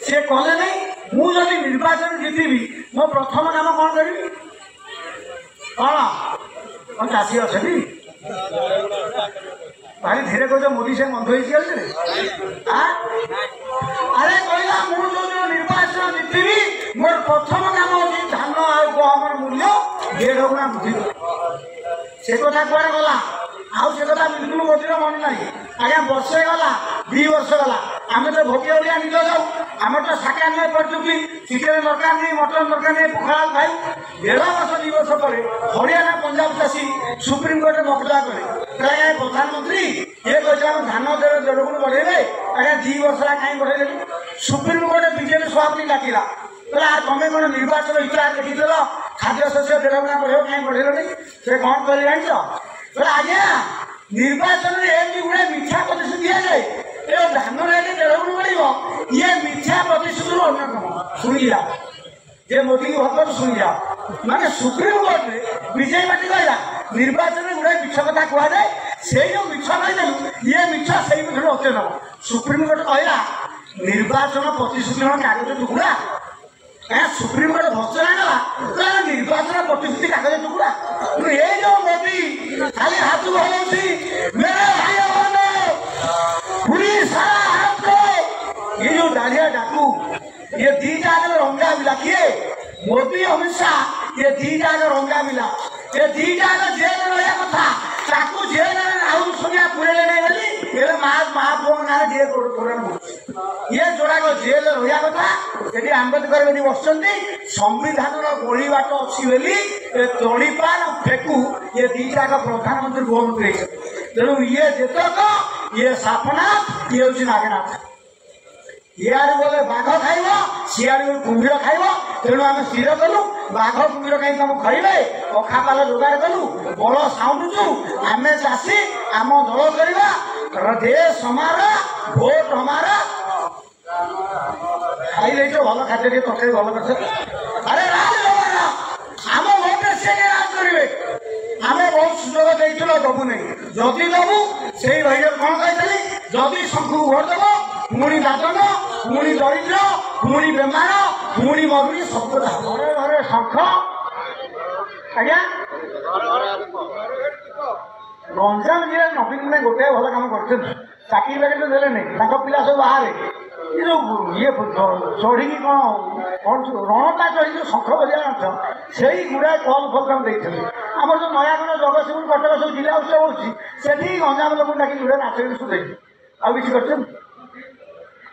सी कले नहीं मुझे निर्वाचन जीतबी मो प्रथम काम कौन करी कौन चाषी अच्छे भाई धीरे कह मोदी से बंध हो अरे कहला मुझे निर्वाचन जीतबी मोर प्रथम काम अच्छी धान आम मूल्य 1.5 गुणा वृद्धि से कथा कौन गला आउ से कथा बिल्कुल मोदी मन ना आज्ञा वर्षे गला 2 वर्ष गला आम तो भोगी ओडिया निज जाऊ आम तो शाका नहीं पड़चुकी चिकेन दरकार नहीं मटन दरकार नहीं पखाल खाई 1.5 वर्ष 2 वर्ष पर हरियाणा पंजाब चाषी सुप्रीमकोर्ट मकदा करे प्राय प्रधानमंत्री ये कहते धान 1.5 गुण बढ़ेबे आज्ञा 2 वर्ष कहीं बढ़ेले सुप्रीमकोर्ट बीजेपी सभापति डाकिला बोला तुम्हें कौन निर्वाचन इतिहास देखील खाद्य शस्य 1.5 गुणा बढ़े कहीं बढ़ेल से कौन कर जान बोला आज्ञा निर्वाचन में गुणे मिथ्या प्रतिश्रुति दिया जाए धान रेट 1.5 गुण बढ़ ये मिथ्या प्रतिश्रुति अन्यतम शुणी जा जे मोदी की भक्त शुणी जा माने सुप्रीमकोर्ट में विजय पार्टी कहला निर्वाचन में गुणे मिछ कथा कह जाए से जो मिछ कहीदेलु ये मिछ से अत्यंत सुप्रीमकोर्ट कहला निर्वाचन प्रतिश्रुति कागज टुकड़ा सुप्रीमकोर्ट भर्सना गला निर्वाचन प्रतिश्रुति कागज टुकड़ा ये जो मोदी खाली हाथ बढ़ाऊँगी मेरे भाई पूरी सारा हाथ ये जो डालिया डाकू ये 2 जाग रंगा मिला किए मोदी अमित शाह ये 2 जाग रंगा मिला ये 2 जाग जेल रहा कथा ताकू जेल आउट सुनिया पूरे नहीं बोली ये महापुओ ना जेल ये जोड़ा जेल रहा कथा ये आंबेडकर यदि बसुँच संविधान गोली बाट अच्छी बोली तड़ीपान फेकू ये 2 जाग प्रधानमंत्री गृहमंत्री तेणु ये जेतक ये सापनाथ ये हूँ नागनाथ इे बोले बाघ खाइब सियाड़े कुम्भीर खाइब तेणु आम स्थिर कलु बाघ कुम्भीर कहीं तुम खाइबे अखापाल जोगाड़ कलु बड़ साउंडुचु आम चाषी आम दल करवा देश हमारा भोट हमारा खाइले तो भल खाद्य तरकारी भल कर अरे राज आम भोट से राज करेंगे आम बहुत सुजोग देल दबू नहीं जदि दबू से भाई कौन कही जदि शंखु भोट देव पुणी दादन पुणी दरिद्र पुणी बेमार पुणी मरुड़ी सब घरे घरे शंख आज्ञा गंजाम जिले नवीन में गोटे भल काम कर चाकरी बाकरी तो देले नहीं पिला सब बाहर ये जो ये चढ़ी कौन कौन रणता चढ़ी जो शंख बजा नाच से गुड़ाए कल फल काम देते आम जो नयागढ़ जगतसिंहपुर कटक सब जिला उत्सव होती गंजाम लोक डाक गुड़ाए नाच गीत देखे आउ कि कर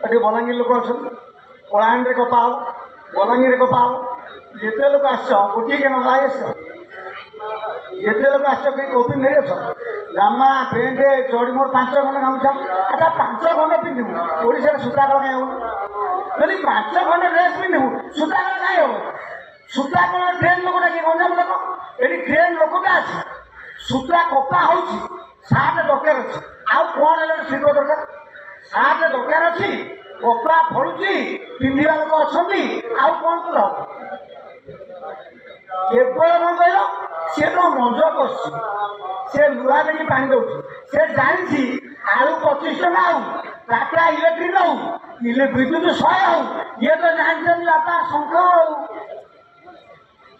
बलांगीर लोक अच्छा कलाहांडी कपा हम बलांगीर कपा हम जिते लोग आस गोटे के नगा जिते लोग आस कौन नहीं आस जामा पेंट चढ़ी मोर 5 खंड गामुछा अच्छा 5 खंड पिंधु ओडिशा सूताकल कहीं हम यदि 5 खंड ड्रेस पिंधु सूताकल कहीं हम सूताकल ट्रेन लोक डाक गंजाम लोक ये ट्रेन लोकटा अच्छे सूता कपा हो सार्ट दरकार अच्छे आउ कौन है शिल्प दरकार सार्ट दरकार अच्छी कपड़ा फड़ुची पिंधा लोक अच्छा आउ कौन कल केवल कौन कह सी तो मंज कर लुहा देखिए पानी दौर से जानी आलू 25 टका आउ टाटा इलेक्ट्रिक आउ विद्युत 100 आउ ये तो जानते बापा शंख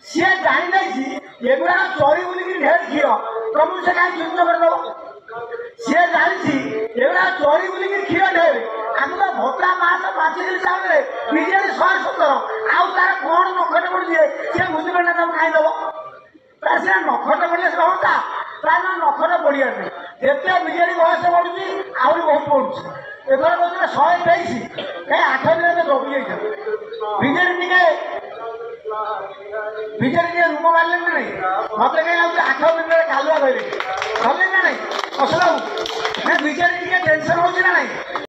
सी जानी जाइए एगुड़ा चढ़ी बोल ढेर क्षीर तुमको से कहीं चुप करदेव सी जानी एगुड़ा चढ़ी बोल क्षीर ढेर आम तो भत्ता 5 किलो चावल बिजेपी 170 आउ तार कौन नखटे पड़ी सी बुझिपारे तुम कहीं दब तार सीना नखटे पड़े से होता तार नखटे पड़िया नहीं जिते बिजेपी बयस बढ़ुची आहरी बहुत बढ़ुची एथर कहते 123 कहीं 8 दिन में दबी जाइए बिजेपी रूम मारे ना नहीं मत कहीं 8 दिन में कालुआ धरे ना नहीं असला